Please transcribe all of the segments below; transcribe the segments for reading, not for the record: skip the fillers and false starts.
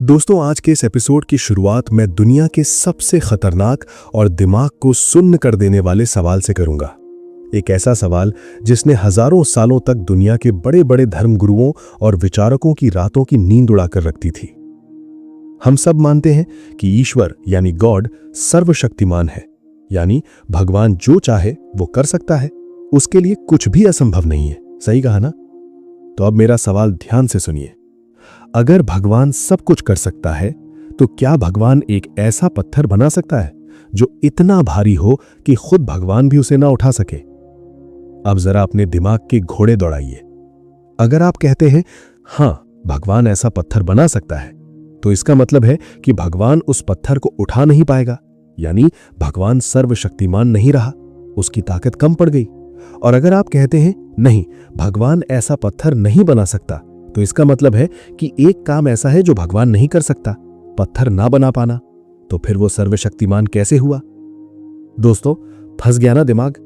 दोस्तों, आज के इस एपिसोड की शुरुआत मैं दुनिया के सबसे खतरनाक और दिमाग को सुन्न कर देने वाले सवाल से करूंगा। एक ऐसा सवाल जिसने हजारों सालों तक दुनिया के बड़े बड़े धर्मगुरुओं और विचारकों की रातों की नींद उड़ाकर रखती थी। हम सब मानते हैं कि ईश्वर यानी गॉड सर्वशक्तिमान है, यानी भगवान जो चाहे वो कर सकता है, उसके लिए कुछ भी असंभव नहीं है। सही कहा ना? तो अब मेरा सवाल ध्यान से सुनिए। अगर भगवान सब कुछ कर सकता है, तो क्या भगवान एक ऐसा पत्थर बना सकता है जो इतना भारी हो कि खुद भगवान भी उसे ना उठा सके? अब जरा अपने दिमाग के घोड़े दौड़ाइए। अगर आप कहते हैं हां, भगवान ऐसा पत्थर बना सकता है, तो इसका मतलब है कि भगवान उस पत्थर को उठा नहीं पाएगा, यानी भगवान सर्वशक्तिमान नहीं रहा, उसकी ताकत कम पड़ गई। और अगर आप कहते हैं नहीं, भगवान ऐसा पत्थर नहीं बना सकता, तो इसका मतलब है कि एक काम ऐसा है जो भगवान नहीं कर सकता, पत्थर ना बना पाना। तो फिर वो सर्वशक्तिमान कैसे हुआ? दोस्तों, फंस गया ना दिमाग?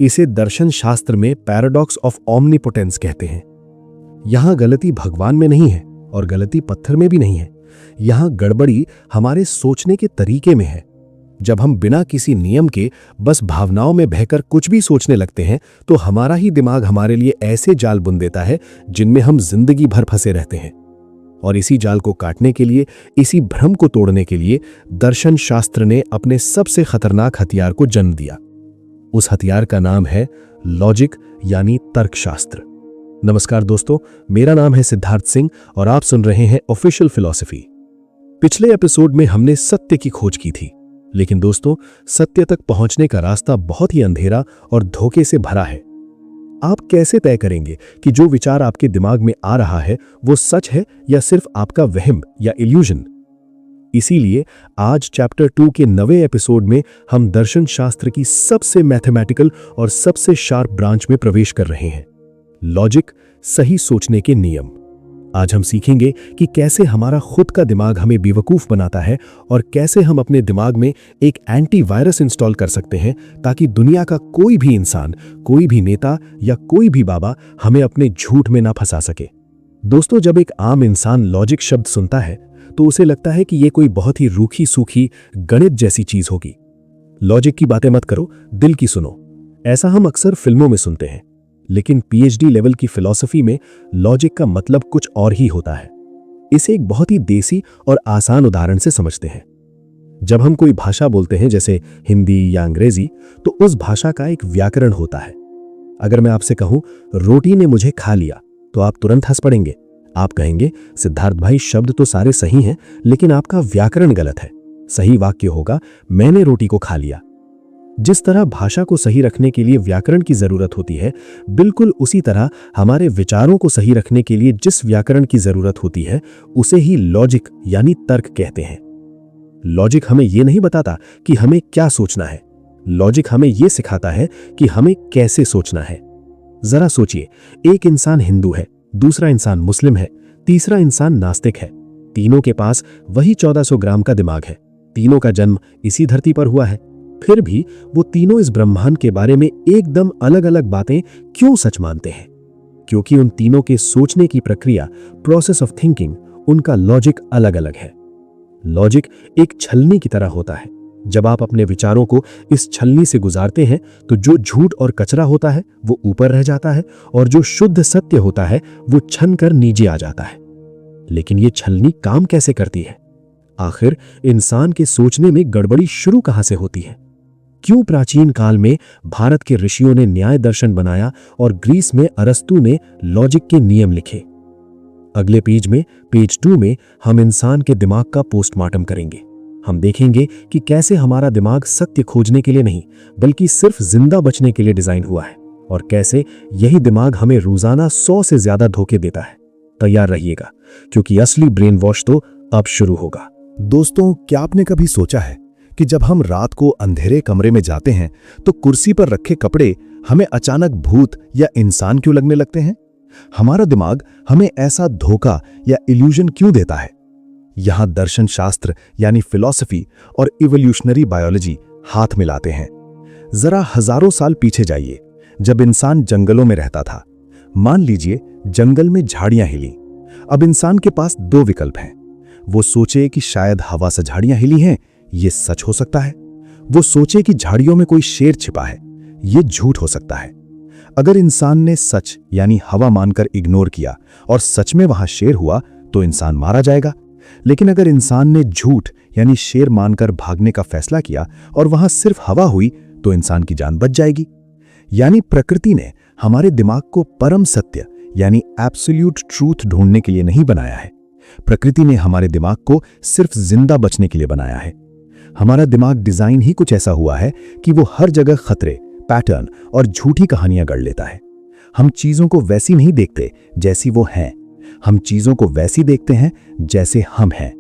इसे दर्शन शास्त्र में पैराडॉक्स ऑफ ओमनीपोटेंस कहते हैं। यहां गलती भगवान में नहीं है और गलती पत्थर में भी नहीं है। यहां गड़बड़ी हमारे सोचने के तरीके में है। जब हम बिना किसी नियम के बस भावनाओं में बहकर कुछ भी सोचने लगते हैं, तो हमारा ही दिमाग हमारे लिए ऐसे जाल बुन देता है जिनमें हम जिंदगी भर फंसे रहते हैं। और इसी जाल को काटने के लिए, इसी भ्रम को तोड़ने के लिए दर्शन शास्त्र ने अपने सबसे खतरनाक हथियार को जन्म दिया। उस हथियार का नाम है लॉजिक, यानी तर्कशास्त्र। नमस्कार दोस्तों, मेरा नाम है सिद्धार्थ सिंह और आप सुन रहे हैं ऑफिशियल फिलॉसफी। पिछले एपिसोड में हमने सत्य की खोज की थी, लेकिन दोस्तों, सत्य तक पहुंचने का रास्ता बहुत ही अंधेरा और धोखे से भरा है। आप कैसे तय करेंगे कि जो विचार आपके दिमाग में आ रहा है वो सच है या सिर्फ आपका वहम या इल्यूजन? इसीलिए आज चैप्टर 2 के 9वें एपिसोड में हम दर्शन शास्त्र की सबसे मैथमेटिकल और सबसे शार्प ब्रांच में प्रवेश कर रहे हैं, लॉजिक, सही सोचने के नियम। आज हम सीखेंगे कि कैसे हमारा खुद का दिमाग हमें बेवकूफ बनाता है और कैसे हम अपने दिमाग में एक एंटीवायरस इंस्टॉल कर सकते हैं ताकि दुनिया का कोई भी इंसान, कोई भी नेता या कोई भी बाबा हमें अपने झूठ में ना फंसा सके। दोस्तों, जब एक आम इंसान लॉजिक शब्द सुनता है तो उसे लगता है कि यह कोई बहुत ही रूखी सूखी गणित जैसी चीज होगी। लॉजिक की बातें मत करो, दिल की सुनो, ऐसा हम अक्सर फिल्मों में सुनते हैं। लेकिन पीएचडी लेवल की फिलॉसफी में लॉजिक का मतलब कुछ और ही होता है। इसे एक बहुत ही देसी और आसान उदाहरण से समझते हैं। जब हम कोई भाषा बोलते हैं, जैसे हिंदी या अंग्रेजी, तो उस भाषा का एक व्याकरण होता है। अगर मैं आपसे कहूं रोटी ने मुझे खा लिया, तो आप तुरंत हंस पड़ेंगे। आप कहेंगे सिद्धार्थ भाई, शब्द तो सारे सही हैं, लेकिन आपका व्याकरण गलत है। सही वाक्य होगा मैंने रोटी को खा लिया। जिस तरह भाषा को सही रखने के लिए व्याकरण की जरूरत होती है, बिल्कुल उसी तरह हमारे विचारों को सही रखने के लिए जिस व्याकरण की जरूरत होती है, उसे ही लॉजिक यानी तर्क कहते हैं। लॉजिक हमें यह नहीं बताता कि हमें क्या सोचना है, लॉजिक हमें यह सिखाता है कि हमें कैसे सोचना है। जरा सोचिए, एक इंसान हिंदू है, दूसरा इंसान मुस्लिम है, तीसरा इंसान नास्तिक है। तीनों के पास वही 1400 ग्राम का दिमाग है, तीनों का जन्म इसी धरती पर हुआ है। फिर भी वो तीनों इस ब्रह्मांड के बारे में एकदम अलग अलग बातें क्यों सच मानते हैं? क्योंकि उन तीनों के सोचने की प्रक्रिया, प्रोसेस ऑफ थिंकिंग, उनका लॉजिक अलग अलग है। लॉजिक एक छलनी की तरह होता है। जब आप अपने विचारों को इस छलनी से गुजारते हैं, तो जो झूठ और कचरा होता है वो ऊपर रह जाता है और जो शुद्ध सत्य होता है वो छन कर नीचे आ जाता है। लेकिन ये छलनी काम कैसे करती है? आखिर इंसान के सोचने में गड़बड़ी शुरू कहां से होती है? क्यों प्राचीन काल में भारत के ऋषियों ने न्याय दर्शन बनाया और ग्रीस में अरस्तु ने लॉजिक के नियम लिखे? अगले पेज में, पेज 2 में, हम इंसान के दिमाग का पोस्टमार्टम करेंगे। हम देखेंगे कि कैसे हमारा दिमाग सत्य खोजने के लिए नहीं, बल्कि सिर्फ जिंदा बचने के लिए डिजाइन हुआ है, और कैसे यही दिमाग हमें रोजाना 100 से ज्यादा धोखे देता है। तैयार रहिएगा, क्योंकि असली ब्रेन वॉश तो अब शुरू होगा। दोस्तों, क्या आपने कभी सोचा है कि जब हम रात को अंधेरे कमरे में जाते हैं तो कुर्सी पर रखे कपड़े हमें अचानक भूत या इंसान क्यों लगने लगते हैं? हमारा दिमाग हमें ऐसा धोखा या इल्यूजन क्यों देता है? यहां दर्शन शास्त्र यानी फिलॉसफी और इवोल्यूशनरी बायोलॉजी हाथ मिलाते हैं। जरा हजारों साल पीछे जाइए, जब इंसान जंगलों में रहता था। मान लीजिए जंगल में झाड़ियां हिली। अब इंसान के पास 2 विकल्प हैं। वो सोचे कि शायद हवा से झाड़ियां हिली हैं, ये सच हो सकता है। वो सोचे कि झाड़ियों में कोई शेर छिपा है, ये झूठ हो सकता है। अगर इंसान ने सच यानी हवा मानकर इग्नोर किया और सच में वहां शेर हुआ तो इंसान मारा जाएगा। लेकिन अगर इंसान ने झूठ यानी शेर मानकर भागने का फैसला किया और वहां सिर्फ हवा हुई तो इंसान की जान बच जाएगी। यानी प्रकृति ने हमारे दिमाग को परम सत्य यानी एब्सोल्यूट ट्रूथ ढूंढने के लिए नहीं बनाया है। प्रकृति ने हमारे दिमाग को सिर्फ जिंदा बचने के लिए बनाया है। हमारा दिमाग डिजाइन ही कुछ ऐसा हुआ है कि वो हर जगह खतरे, पैटर्न और झूठी कहानियां गढ़ लेता है। हम चीजों को वैसी नहीं देखते जैसी वो हैं, हम चीजों को वैसी देखते हैं जैसे हम हैं।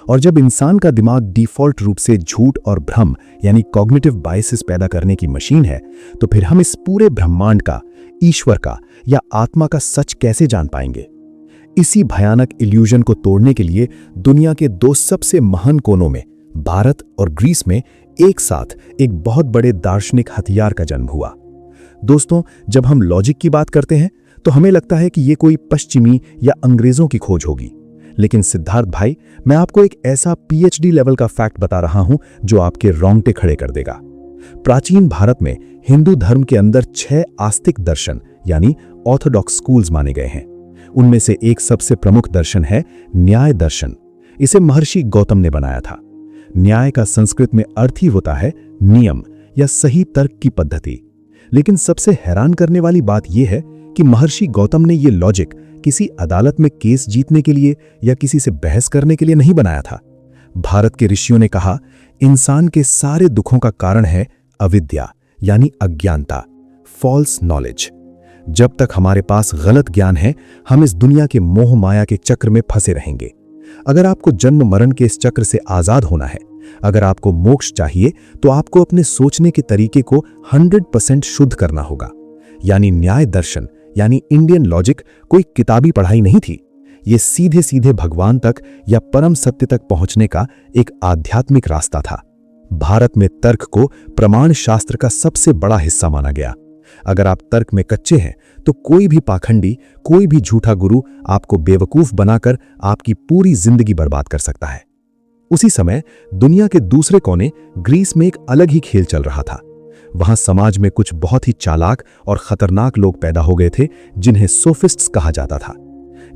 और जब इंसान का दिमाग डिफॉल्ट रूप से झूठ और भ्रम यानी कॉग्निटिव बायसेस पैदा करने की मशीन है, तो फिर हम इस पूरे ब्रह्मांड का, ईश्वर का या आत्मा का सच कैसे जान पाएंगे? इसी भयानक इल्यूजन को तोड़ने के लिए दुनिया के दो सबसे महान कोनों में, भारत और ग्रीस में, एक साथ एक बहुत बड़े दार्शनिक हथियार का जन्म हुआ। दोस्तों, जब हम लॉजिक की बात करते हैं तो हमें लगता है कि ये कोई पश्चिमी या अंग्रेजों की खोज होगी। लेकिन सिद्धार्थ भाई, मैं आपको एक ऐसा पीएचडी लेवल का फैक्ट बता रहा हूं जो आपके रोंगटे खड़े कर देगा। प्राचीन भारत में हिंदू धर्म के अंदर 6 आस्तिक दर्शन यानी ऑर्थोडॉक्स स्कूल्स माने गए हैं। उनमें से एक सबसे प्रमुख दर्शन है न्याय दर्शन। इसे महर्षि गौतम ने बनाया था। न्याय का संस्कृत में अर्थ ही होता है नियम या सही तर्क की पद्धति। लेकिन सबसे हैरान करने वाली बात यह है कि महर्षि गौतम ने यह लॉजिक किसी अदालत में केस जीतने के लिए या किसी से बहस करने के लिए नहीं बनाया था। भारत के ऋषियों ने कहा, इंसान के सारे दुखों का कारण है अविद्या यानी अज्ञानता, फॉल्स नॉलेज। जब तक हमारे पास गलत ज्ञान है, हम इस दुनिया के मोह माया के चक्र में फंसे रहेंगे। अगर आपको जन्म मरण के इस चक्र से आजाद होना है, अगर आपको मोक्ष चाहिए, तो आपको अपने सोचने के तरीके को 100% शुद्ध करना होगा। यानी न्याय दर्शन यानी इंडियन लॉजिक कोई किताबी पढ़ाई नहीं थी। ये सीधे सीधे भगवान तक या परम सत्य तक पहुंचने का एक आध्यात्मिक रास्ता था। भारत में तर्क को प्रमाण शास्त्र का सबसे बड़ा हिस्सा माना गया। अगर आप तर्क में कच्चे हैं तो कोई भी पाखंडी, कोई भी झूठा गुरु आपको बेवकूफ बनाकर आपकी पूरी जिंदगी बर्बाद कर सकता है। उसी समय दुनिया के दूसरे कोने ग्रीस में एक अलग ही खेल चल रहा था। वहां समाज में कुछ बहुत ही चालाक और खतरनाक लोग पैदा हो गए थे जिन्हें सोफिस्ट्स कहा जाता था।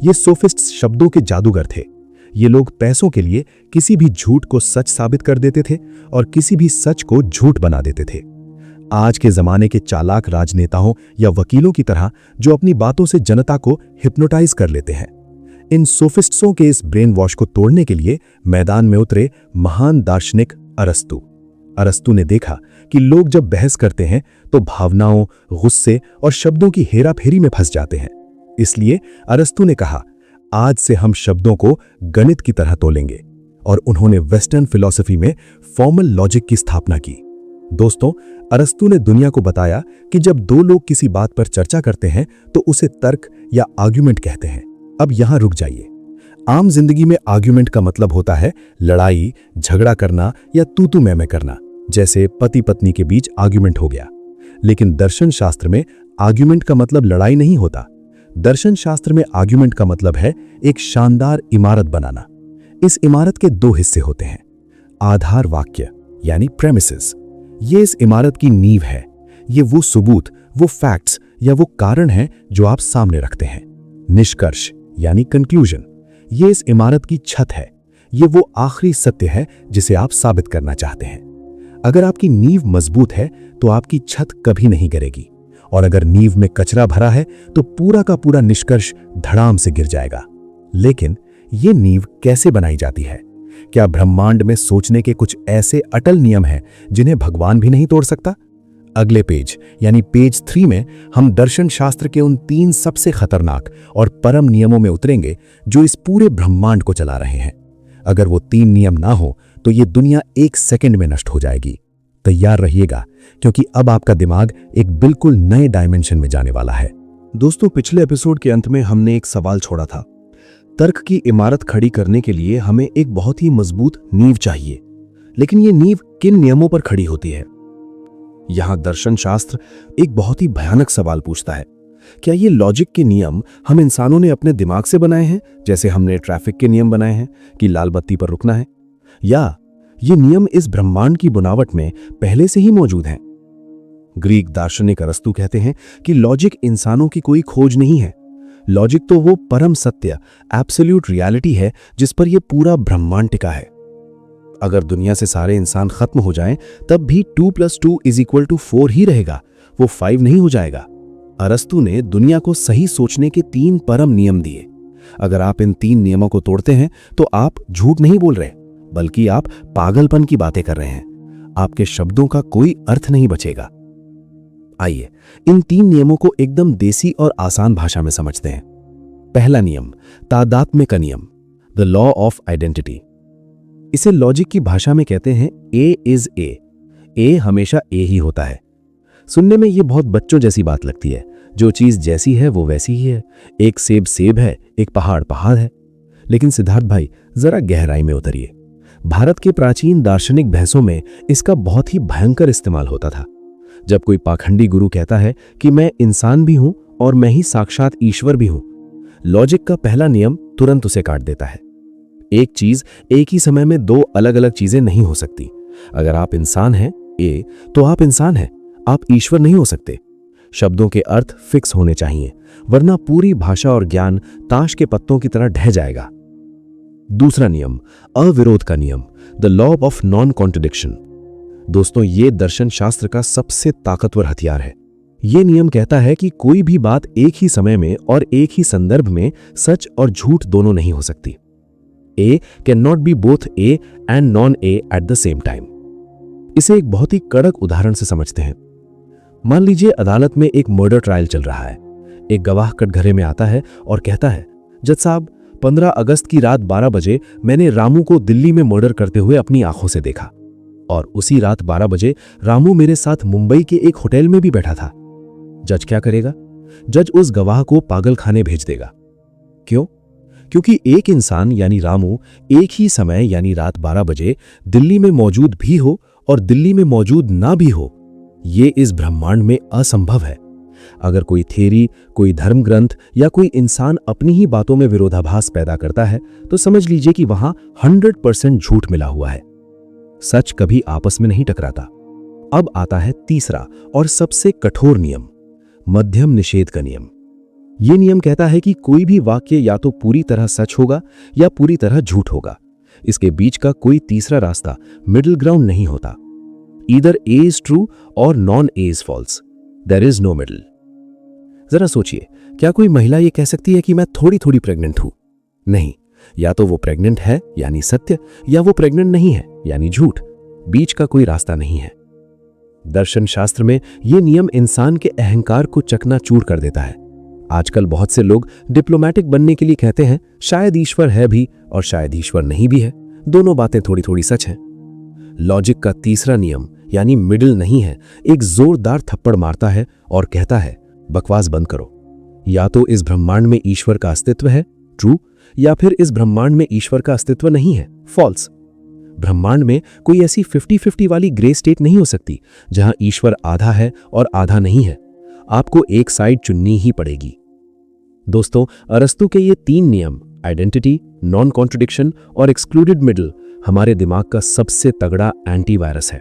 ये सोफिस्ट्स शब्दों के जादूगर थे। ये लोग पैसों के लिए किसी भी झूठ को सच साबित कर देते थे और किसी भी सच को झूठ बना देते थे। आज के जमाने के चालाक राजनेताओं या वकीलों की तरह जो अपनी बातों से जनता को हिप्नोटाइज कर लेते हैं। इन सोफिस्ट्सों के इस ब्रेन वॉश को तोड़ने के लिए मैदान में उतरे महान दार्शनिक अरस्तु। अरस्तु ने देखा कि लोग जब बहस करते हैं तो भावनाओं, गुस्से और शब्दों की हेराफेरी में फंस जाते हैं। इसलिए अरस्तु ने कहा, आज से हम शब्दों को गणित की तरह तोलेंगे। और उन्होंने वेस्टर्न फिलॉसफी में फॉर्मल लॉजिक की स्थापना की। दोस्तों, अरस्तु ने दुनिया को बताया कि जब दो लोग किसी बात पर चर्चा करते हैं तो उसे तर्क या आर्ग्यूमेंट कहते हैं। अब यहां रुक जाइए। आम जिंदगी में आर्ग्यूमेंट का मतलब होता है लड़ाई, झगड़ा करना या तू मैं करना, जैसे पति पत्नी के बीच आर्ग्यूमेंट हो गया। लेकिन दर्शन शास्त्र में आर्ग्यूमेंट का मतलब लड़ाई नहीं होता। दर्शन शास्त्र में आर्ग्यूमेंट का मतलब है एक शानदार इमारत बनाना। इस इमारत के 2 हिस्से होते हैं। आधार वाक्य यानी प्रेमिसेस, ये इस इमारत की नींव है। ये वो सबूत, वो फैक्ट्स या वो कारण हैं जो आप सामने रखते हैं। निष्कर्ष यानी कंक्लूजन, ये इस इमारत की छत है। ये वो आखिरी सत्य है जिसे आप साबित करना चाहते हैं। अगर आपकी नींव मजबूत है तो आपकी छत कभी नहीं गिरेगी, और अगर नींव में कचरा भरा है तो पूरा का पूरा निष्कर्ष धड़ाम से गिर जाएगा। लेकिन ये नींव कैसे बनाई जाती है? क्या ब्रह्मांड में सोचने के कुछ ऐसे अटल नियम हैं जिन्हें भगवान भी नहीं तोड़ सकता? अगले पेज यानी पेज 3 में हम दर्शन शास्त्र के उन 3 सबसे खतरनाक और परम नियमों में उतरेंगे जो इस पूरे ब्रह्मांड को चला रहे हैं। अगर वो 3 नियम ना हो तो ये दुनिया 1 सेकंड में नष्ट हो जाएगी। तैयार रहिएगा, क्योंकि अब आपका दिमाग एक बिल्कुल नए डायमेंशन में जाने वाला है। दोस्तों, पिछले एपिसोड के अंत में हमने एक सवाल छोड़ा था। तर्क की इमारत खड़ी करने के लिए हमें एक बहुत ही मजबूत नींव चाहिए, लेकिन ये नींव किन नियमों पर खड़ी होती है? यहां दर्शन शास्त्र एक बहुत ही भयानक सवाल पूछता है। क्या ये लॉजिक के नियम हम इंसानों ने अपने दिमाग से बनाए हैं, जैसे हमने ट्रैफिक के नियम बनाए हैं कि लाल बत्ती पर रुकना है, या ये नियम इस ब्रह्मांड की बनावट में पहले से ही मौजूद हैं? ग्रीक दार्शनिक अरस्तु कहते हैं कि लॉजिक इंसानों की कोई खोज नहीं है। लॉजिक तो वो परम सत्य, एब्सोल्यूट रियलिटी है जिस पर यह पूरा ब्रह्मांड टिका है। अगर दुनिया से सारे इंसान खत्म हो जाएं, तब भी 2 + 2 = 4 ही रहेगा, वो 5 नहीं हो जाएगा। अरस्तु ने दुनिया को सही सोचने के 3 परम नियम दिए। अगर आप इन 3 नियमों को तोड़ते हैं तो आप झूठ नहीं बोल रहे, बल्कि आप पागलपन की बातें कर रहे हैं। आपके शब्दों का कोई अर्थ नहीं बचेगा। आइए इन 3 नियमों को एकदम देसी और आसान भाषा में समझते हैं। पहला नियम, तादात्म्य का नियम, द लॉ ऑफ आइडेंटिटी। इसे लॉजिक की भाषा में कहते हैं ए इज ए। ए हमेशा ए ही होता है। सुनने में यह बहुत बच्चों जैसी बात लगती है। जो चीज जैसी है वो वैसी ही है। एक सेब सेब है, एक पहाड़ पहाड़ है। लेकिन सिद्धार्थ भाई, जरा गहराई में उतरिए। भारत के प्राचीन दार्शनिक बहसों में इसका बहुत ही भयंकर इस्तेमाल होता था। जब कोई पाखंडी गुरु कहता है कि मैं इंसान भी हूं और मैं ही साक्षात ईश्वर भी हूं, लॉजिक का पहला नियम तुरंत उसे काट देता है। एक चीज एक ही समय में 2 अलग अलग चीजें नहीं हो सकती। अगर आप इंसान हैं ए, तो आप इंसान हैं, आप ईश्वर नहीं हो सकते। शब्दों के अर्थ फिक्स होने चाहिए, वरना पूरी भाषा और ज्ञान ताश के पत्तों की तरह ढह जाएगा। दूसरा नियम, अविरोध का नियम, the law of non contradiction. दोस्तों, ये दर्शन शास्त्र का सबसे ताकतवर हथियार है। यह नियम कहता है कि कोई भी बात एक ही समय में और एक ही संदर्भ में सच और झूठ दोनों नहीं हो सकती। A can not be both A and non A at the same time. इसे एक बहुत ही कड़क उदाहरण से समझते हैं। मान लीजिए अदालत में एक मर्डर ट्रायल चल रहा है। एक गवाह कटघरे में आता है और कहता है, जज साहब, 15 अगस्त की रात 12 बजे मैंने रामू को दिल्ली में मर्डर करते हुए अपनी आंखों से देखा, और उसी रात 12 बजे रामू मेरे साथ मुंबई के एक होटल में भी बैठा था। जज क्या करेगा? जज उस गवाह को पागल खाने भेज देगा। क्यों? क्योंकि एक इंसान यानी रामू एक ही समय यानी रात 12 बजे दिल्ली में मौजूद भी हो और दिल्ली में मौजूद ना भी हो, ये इस ब्रह्मांड में असंभव है। अगर कोई थ्योरी, कोई धर्म ग्रंथ या कोई इंसान अपनी ही बातों में विरोधाभास पैदा करता है, तो समझ लीजिए कि वहां 100% झूठ मिला हुआ है। सच कभी आपस में नहीं टकराता। अब आता है तीसरा और सबसे कठोर नियम, मध्यम निषेध का नियम। यह नियम कहता है कि कोई भी वाक्य या तो पूरी तरह सच होगा या पूरी तरह झूठ होगा। इसके बीच का कोई तीसरा रास्ता, मिडिल ग्राउंड नहीं होता। ईदर ए इज ट्रू और non A is false, there is no middle. जरा सोचिए, क्या कोई महिला यह कह सकती है कि मैं थोड़ी थोड़ी प्रेग्नेंट हूं? नहीं, या तो वो प्रेग्नेंट है यानी सत्य, या वो प्रेग्नेंट नहीं है यानी झूठ। बीच का कोई रास्ता नहीं है। दर्शन शास्त्र में यह नियम इंसान के अहंकार को चकनाचूर कर देता है। आजकल बहुत से लोग डिप्लोमैटिक बनने के लिए कहते हैं शायद ईश्वर है भी और शायद ईश्वर नहीं भी है, दोनों बातें थोड़ी थोड़ी सच हैं। लॉजिक का तीसरा नियम यानी मिडिल नहीं है, एक जोरदार थप्पड़ मारता है और कहता है बकवास बंद करो। या तो इस ब्रह्मांड में ईश्वर का अस्तित्व है, ट्रू, या फिर इस ब्रह्मांड में ईश्वर का अस्तित्व नहीं है, फॉल्स। ब्रह्मांड में कोई ऐसी 50-50 वाली ग्रे स्टेट नहीं हो सकती जहां ईश्वर आधा है और आधा नहीं है। आपको एक साइड चुननी ही पड़ेगी। दोस्तों, अरस्तु के ये 3 नियम, आइडेंटिटी, नॉन कॉन्ट्रडिक्शन और एक्सक्लूडेड मिडिल, हमारे दिमाग का सबसे तगड़ा एंटीवायरस है।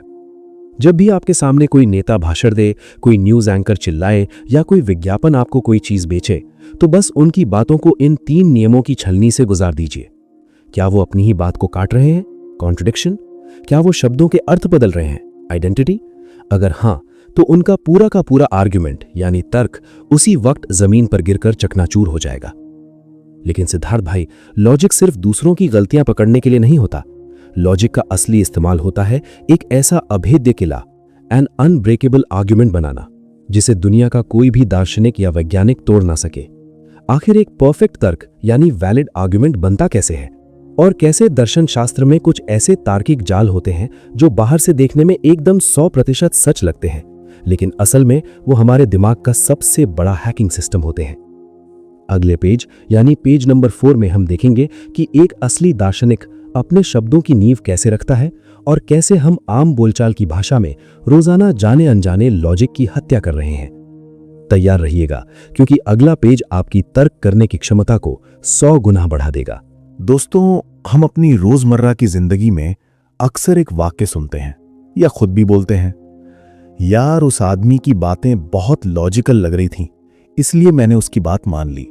जब भी आपके सामने कोई नेता भाषण दे, कोई न्यूज एंकर चिल्लाए या कोई विज्ञापन आपको कोई चीज बेचे, तो बस उनकी बातों को इन 3 नियमों की छलनी से गुजार दीजिए। क्या वो अपनी ही बात को काट रहे हैं, कॉन्ट्रडिक्शन? क्या वो शब्दों के अर्थ बदल रहे हैं, आइडेंटिटी? अगर हां, तो उनका पूरा का पूरा आर्ग्यूमेंट यानी तर्क उसी वक्त जमीन पर गिरकर चकनाचूर हो जाएगा। लेकिन सिद्धार्थ भाई, लॉजिक सिर्फ दूसरों की गलतियां पकड़ने के लिए नहीं होता। लॉजिक का असली इस्तेमाल होता है एक ऐसा अभेद्य किला, एन अनब्रेकेबल आर्ग्यूमेंट बनाना, जिसे दुनिया का कोई भी दार्शनिक या वैज्ञानिक तोड़ ना सके। आखिर एक परफेक्ट तर्क यानी वैलिड आर्ग्यूमेंट बनता कैसे है? और कैसे दर्शन शास्त्र में कुछ ऐसे तार्किक जाल होते हैं जो बाहर से देखने में एकदम 100% सच लगते हैं, लेकिन असल में वो हमारे दिमाग का सबसे बड़ा हैकिंग सिस्टम होते हैं। अगले पेज यानी पेज नंबर 4 में हम देखेंगे कि एक असली दार्शनिक अपने शब्दों की नींव कैसे रखता है और कैसे हम आम बोलचाल की भाषा में रोजाना जाने अनजाने लॉजिक की हत्या कर रहे हैं। तैयार रहिएगा, क्योंकि अगला पेज आपकी तर्क करने की क्षमता को 100 गुना बढ़ा देगा। दोस्तों, हम अपनी रोजमर्रा की जिंदगी में अक्सर एक वाक्य सुनते हैं या खुद भी बोलते हैं, यार उस आदमी की बातें बहुत लॉजिकल लग रही थीं, इसलिए मैंने उसकी बात मान ली।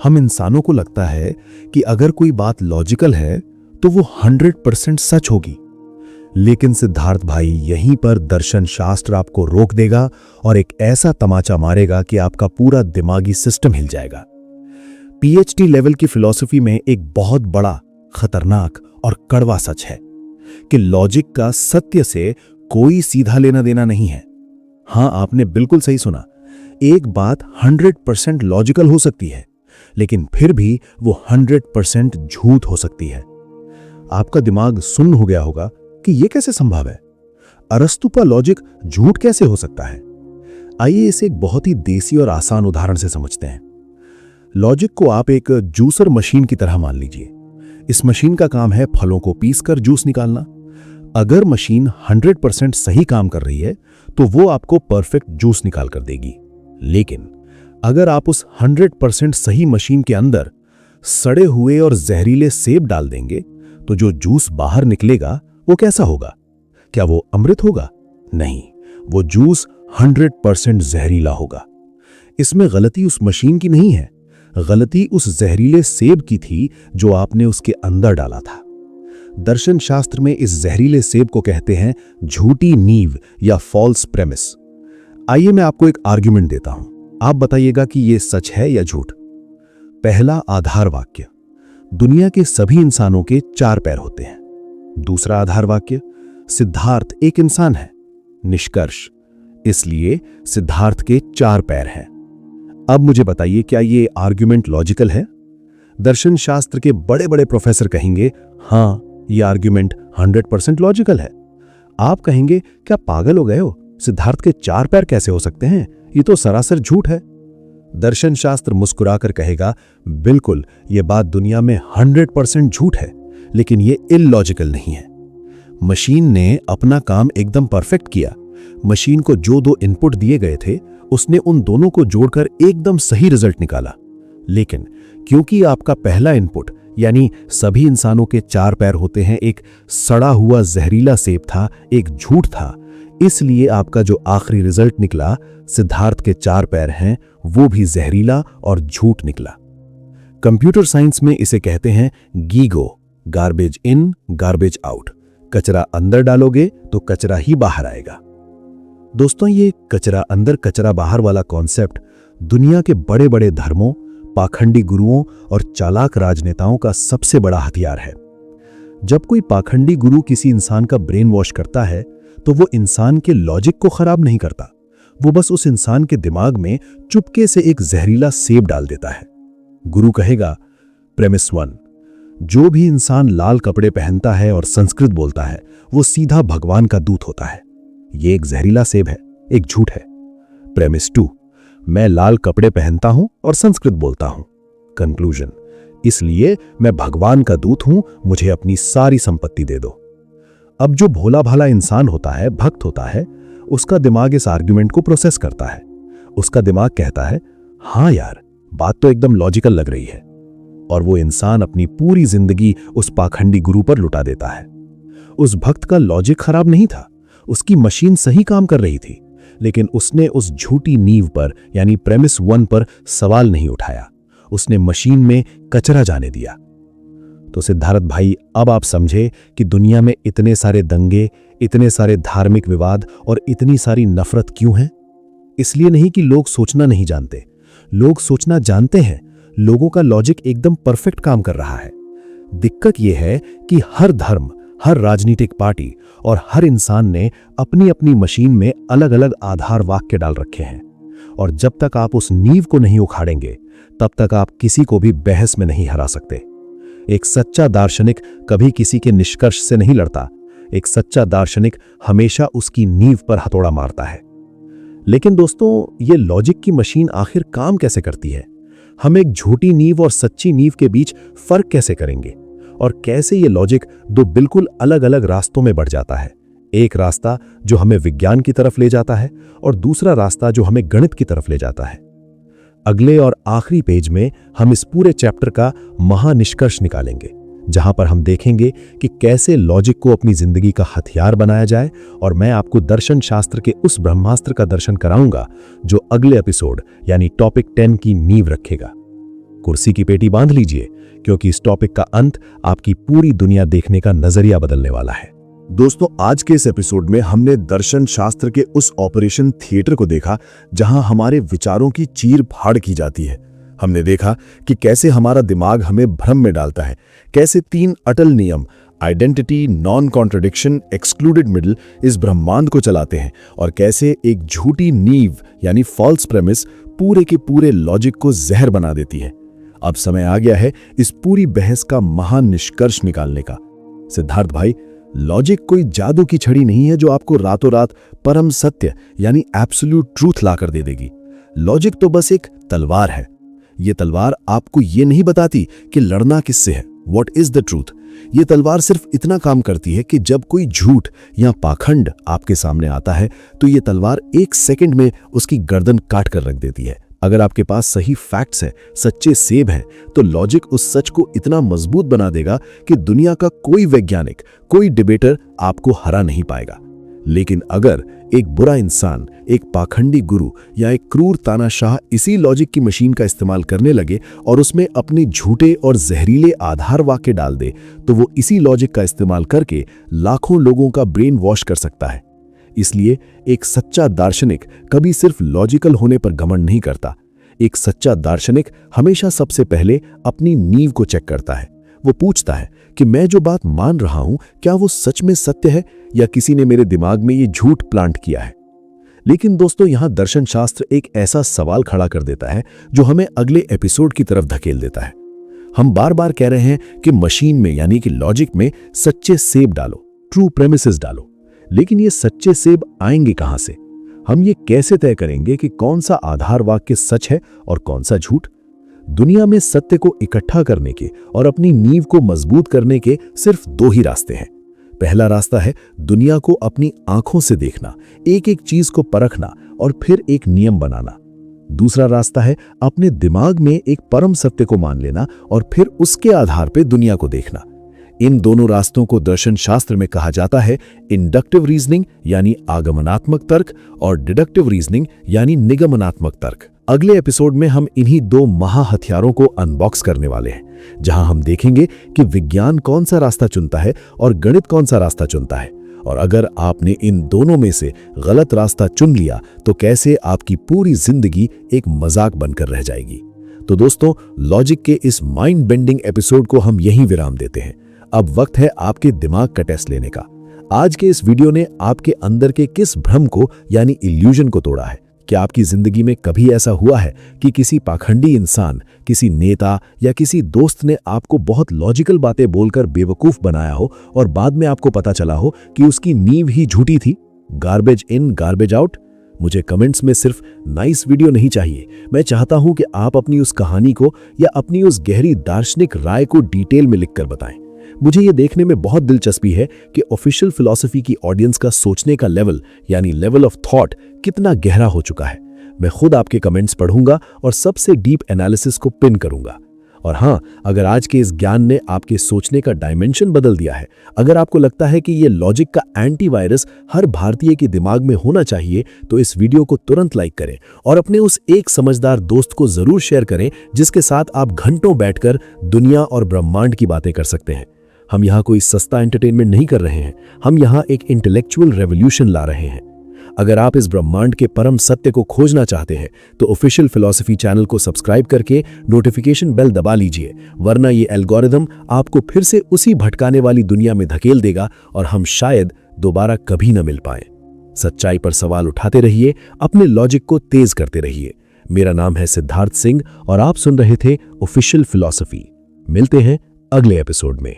हम इंसानों को लगता है कि अगर कोई बात लॉजिकल है तो वो 100% सच होगी। लेकिन सिद्धार्थ भाई, यहीं पर दर्शन शास्त्र आपको रोक देगा और एक ऐसा तमाचा मारेगा कि आपका पूरा दिमागी सिस्टम हिल जाएगा। पीएचडी लेवल की फिलॉसफी में एक बहुत बड़ा, खतरनाक और कड़वा सच है कि लॉजिक का सत्य से कोई सीधा लेना देना नहीं है। हां, आपने बिल्कुल सही सुना। एक बात 100% लॉजिकल हो सकती है, लेकिन फिर भी वो 100% झूठ हो सकती है। आपका दिमाग सुन्न हो गया होगा कि यह कैसे संभव है? अरस्तु का लॉजिक झूठ कैसे हो सकता है? आइए इसे एक बहुत ही देसी और आसान उदाहरण से समझते हैं। लॉजिक को आप एक जूसर मशीन की तरह मान लीजिए। इस मशीन का काम है फलों को पीसकर जूस निकालना। अगर मशीन 100% सही काम कर रही है तो वो आपको परफेक्ट जूस निकाल कर देगी। लेकिन अगर आप उस 100% सही मशीन के अंदर सड़े हुए और जहरीले सेब डाल देंगे तो जो जूस बाहर निकलेगा वो कैसा होगा? क्या वो अमृत होगा? नहीं, वो जूस 100% जहरीला होगा। इसमें गलती उस मशीन की नहीं है, गलती उस जहरीले सेब की थी जो आपने उसके अंदर डाला था। दर्शन शास्त्र में इस जहरीले सेब को कहते हैं झूठी नींव या फॉल्स प्रेमिस। आइए मैं आपको एक आर्ग्यूमेंट देता हूं, आप बताइएगा कि यह सच है या झूठ। पहला आधार वाक्य, दुनिया के सभी इंसानों के 4 पैर होते हैं। दूसरा आधार वाक्य, सिद्धार्थ एक इंसान है। निष्कर्ष, इसलिए सिद्धार्थ के 4 पैर हैं। अब मुझे बताइए, क्या ये आर्ग्यूमेंट लॉजिकल है? दर्शन शास्त्र के बड़े बड़े प्रोफेसर कहेंगे, हां, ये आर्ग्यूमेंट 100% लॉजिकल है। आप कहेंगे, क्या पागल हो गए हो? सिद्धार्थ के 4 पैर कैसे हो सकते हैं? ये तो सरासर झूठ है। दर्शन शास्त्र मुस्कुराकर कहेगा, बिल्कुल, ये बात दुनिया में 100% झूठ है, लेकिन ये इलॉजिकल नहीं है। मशीन ने अपना काम एकदम परफेक्ट किया। मशीन को जो 2 इनपुट दिए गए थे, उसने उन दोनों को जोड़कर एकदम सही रिजल्ट निकाला। लेकिन क्योंकि आपका पहला इनपुट, यानी सभी इंसानों के 4 पैर होते हैं, एक सड़ा हुआ जहरीला सेब था, एक झूठ था, इसलिए आपका जो आखिरी रिजल्ट निकला, सिद्धार्थ के 4 पैर हैं, वो भी जहरीला और झूठ निकला। कंप्यूटर साइंस में इसे कहते हैं GIGO, garbage in garbage out. कचरा अंदर डालोगे तो कचरा ही बाहर आएगा। दोस्तों, ये कचरा अंदर कचरा बाहर वाला कॉन्सेप्ट दुनिया के बड़े बड़े धर्मों, पाखंडी गुरुओं और चालाक राजनेताओं का सबसे बड़ा हथियार है। जब कोई पाखंडी गुरु किसी इंसान का ब्रेन वॉश करता है तो वो इंसान के लॉजिक को खराब नहीं करता, वो बस उस इंसान के दिमाग में चुपके से एक जहरीला सेब डाल देता है। गुरु कहेगा, प्रेमिस 1, जो भी इंसान लाल कपड़े पहनता है और संस्कृत बोलता है वो सीधा भगवान का दूत होता है। ये एक जहरीला सेब है, एक झूठ है। प्रेमिस 2, मैं लाल कपड़े पहनता हूं और संस्कृत बोलता हूं। कंक्लूजन, इसलिए मैं भगवान का दूत हूं, मुझे अपनी सारी संपत्ति दे दो। अब जो भोला भाला इंसान होता है, भक्त होता है, उसका दिमाग इस आर्ग्यूमेंट को प्रोसेस करता है। उसका दिमाग कहता है, हां यार, बात तो एकदम लॉजिकल लग रही है। और वो इंसान अपनी पूरी जिंदगी उस पाखंडी गुरु पर लुटा देता है। उस भक्त का लॉजिक खराब नहीं था, उसकी मशीन सही काम कर रही थी, लेकिन उसने उस झूठी नींव पर, यानी प्रेमिस 1 पर सवाल नहीं उठाया। उसने मशीन में कचरा जाने दिया। तो सिद्धार्थ भाई, अब आप समझे कि दुनिया में इतने सारे दंगे, इतने सारे धार्मिक विवाद और इतनी सारी नफरत क्यों है? इसलिए नहीं कि लोग सोचना नहीं जानते, लोग सोचना जानते हैं। लोगों का लॉजिक एकदम परफेक्ट काम कर रहा है। दिक्कत यह है कि हर धर्म, हर राजनीतिक पार्टी और हर इंसान ने अपनी अपनी मशीन में अलग अलग आधार वाक्य डाल रखे हैं, और जब तक आप उस नींव को नहीं उखाड़ेंगे तब तक आप किसी को भी बहस में नहीं हरा सकते। एक सच्चा दार्शनिक कभी किसी के निष्कर्ष से नहीं लड़ता, एक सच्चा दार्शनिक हमेशा उसकी नींव पर हथौड़ा मारता है। लेकिन दोस्तों, ये लॉजिक की मशीन आखिर काम कैसे करती है? हम एक झूठी नींव और सच्ची नींव के बीच फर्क कैसे करेंगे? और कैसे ये लॉजिक 2 बिल्कुल अलग अलग रास्तों में बढ़ जाता है? एक रास्ता जो हमें विज्ञान की तरफ ले जाता है और दूसरा रास्ता जो हमें गणित की तरफ ले जाता है। अगले और आखिरी पेज में हम इस पूरे चैप्टर का महानिष्कर्ष निकालेंगे, जहां पर हम देखेंगे कि कैसे लॉजिक को अपनी जिंदगी का हथियार बनाया जाए, और मैं आपको दर्शन शास्त्र के उस ब्रह्मास्त्र का दर्शन कराऊंगा जो अगले एपिसोड यानी टॉपिक 10 की नींव रखेगा। कुर्सी की पेटी बांध लीजिए, क्योंकि इस टॉपिक का अंत आपकी पूरी दुनिया देखने का नजरिया बदलने वाला है। दोस्तों, आज के इस एपिसोड में हमने दर्शन शास्त्र के उस ऑपरेशन थिएटर को देखा जहां हमारे विचारों की चीर फाड़ की जाती है। हमने देखा कि कैसे हमारा दिमाग हमें भ्रम में डालता है, कैसे 3 अटल नियम identity, non contradiction, excluded middle इस ब्रह्मांड को चलाते हैं, और कैसे एक झूठी नींव यानी फॉल्स प्रेमिस पूरे के पूरे लॉजिक को जहर बना देती है। अब समय आ गया है इस पूरी बहस का महान निष्कर्ष निकालने का। सिद्धार्थ भाई, लॉजिक कोई जादू की छड़ी नहीं है जो आपको रातों रात परम सत्य यानी एब्सोल्यूट ट्रूथ लाकर दे देगी। लॉजिक तो बस एक तलवार है। ये तलवार आपको ये नहीं बताती कि लड़ना किससे है, व्हाट इज द ट्रूथ। ये तलवार सिर्फ इतना काम करती है कि जब कोई झूठ या पाखंड आपके सामने आता है तो ये तलवार 1 सेकंड में उसकी गर्दन काट कर रख देती है। अगर आपके पास सही फैक्ट्स हैं, सच्चे सेब हैं, तो लॉजिक उस सच को इतना मजबूत बना देगा कि दुनिया का कोई वैज्ञानिक, कोई डिबेटर आपको हरा नहीं पाएगा। लेकिन अगर एक बुरा इंसान, एक पाखंडी गुरु या एक क्रूर तानाशाह इसी लॉजिक की मशीन का इस्तेमाल करने लगे और उसमें अपने झूठे और जहरीले आधार वाक्य डाल दे, तो वो इसी लॉजिक का इस्तेमाल करके लाखों लोगों का ब्रेन वॉश कर सकता है। इसलिए एक सच्चा दार्शनिक कभी सिर्फ लॉजिकल होने पर घमंड नहीं करता। एक सच्चा दार्शनिक हमेशा सबसे पहले अपनी नींव को चेक करता है। वो पूछता है कि मैं जो बात मान रहा हूं, क्या वो सच में सत्य है या किसी ने मेरे दिमाग में ये झूठ प्लांट किया है। लेकिन दोस्तों, यहां दर्शन शास्त्र एक ऐसा सवाल खड़ा कर देता है जो हमें अगले एपिसोड की तरफ धकेल देता है। हम बार बार कह रहे हैं कि मशीन में यानी कि लॉजिक में सच्चे सेब डालो, ट्रू प्रेमिसेस डालो, लेकिन ये सच्चे सेब आएंगे कहां से? हम ये कैसे तय करेंगे कि कौन सा आधार वाक्य सच है और कौन सा झूठ? दुनिया में सत्य को इकट्ठा करने के और अपनी नींव को मजबूत करने के सिर्फ 2 ही रास्ते हैं। पहला रास्ता है दुनिया को अपनी आंखों से देखना, एक एक चीज को परखना और फिर एक नियम बनाना। दूसरा रास्ता है अपने दिमाग में एक परम सत्य को मान लेना और फिर उसके आधार पर दुनिया को देखना। इन दोनों रास्तों को दर्शन शास्त्र में कहा जाता है इंडक्टिव रीजनिंग यानी आगमनात्मक तर्क और डिडक्टिव रीजनिंग यानी निगमनात्मक तर्क। अगले एपिसोड में हम इन्हीं 2 महा हथियारों को अनबॉक्स करने वाले हैं, जहां हम देखेंगे कि विज्ञान कौन सा रास्ता चुनता है और गणित कौन सा रास्ता चुनता है, और अगर आपने इन दोनों में से गलत रास्ता चुन लिया तो कैसे आपकी पूरी जिंदगी एक मजाक बनकर रह जाएगी। तो दोस्तों, लॉजिक के इस माइंड बेंडिंग एपिसोड को हम यहीं विराम देते हैं। अब वक्त है आपके दिमाग का टेस्ट लेने का। आज के इस वीडियो ने आपके अंदर के किस भ्रम को यानी इल्यूजन को तोड़ा है? क्या आपकी जिंदगी में कभी ऐसा हुआ है कि किसी पाखंडी इंसान, किसी नेता या किसी दोस्त ने आपको बहुत लॉजिकल बातें बोलकर बेवकूफ बनाया हो और बाद में आपको पता चला हो कि उसकी नींव ही झूठी थी? Garbage in garbage out. मुझे कमेंट्स में सिर्फ नाइस वीडियो नहीं चाहिए। मैं चाहता हूं कि आप अपनी उस कहानी को या अपनी उस गहरी दार्शनिक राय को डिटेल में लिखकर बताएं। मुझे ये देखने में बहुत दिलचस्पी है कि ऑफिशियल फिलॉसफी की ऑडियंस का सोचने का लेवल यानी लेवल ऑफ थॉट कितना गहरा हो चुका है। मैं खुद आपके कमेंट्स पढ़ूंगा और सबसे डीप एनालिसिस को पिन करूंगा। और हाँ, अगर आज के इस ज्ञान ने आपके सोचने का डायमेंशन बदल दिया है, अगर आपको लगता है कि ये लॉजिक का एंटीवायरस हर भारतीय के दिमाग में होना चाहिए, तो इस वीडियो को तुरंत लाइक करें और अपने उस एक समझदार दोस्त को जरूर शेयर करें जिसके साथ आप घंटों बैठकर दुनिया और ब्रह्मांड की बातें कर सकते हैं। हम यहाँ कोई सस्ता एंटरटेनमेंट नहीं कर रहे हैं, हम यहाँ एक इंटेलेक्चुअल रेवोल्यूशन ला रहे हैं। अगर आप इस ब्रह्मांड के परम सत्य को खोजना चाहते हैं तो ऑफिशियल फिलॉसफी चैनल को सब्सक्राइब करके नोटिफिकेशन बेल दबा लीजिए, वरना ये एल्गोरिदम आपको फिर से उसी भटकाने वाली दुनिया में धकेल देगा और हम शायद दोबारा कभी न मिल पाएं। सच्चाई पर सवाल उठाते रहिए, अपने लॉजिक को तेज करते रहिए। मेरा नाम है सिद्धार्थ सिंह और आप सुन रहे थे ऑफिशियल फिलॉसफी। मिलते हैं अगले एपिसोड में।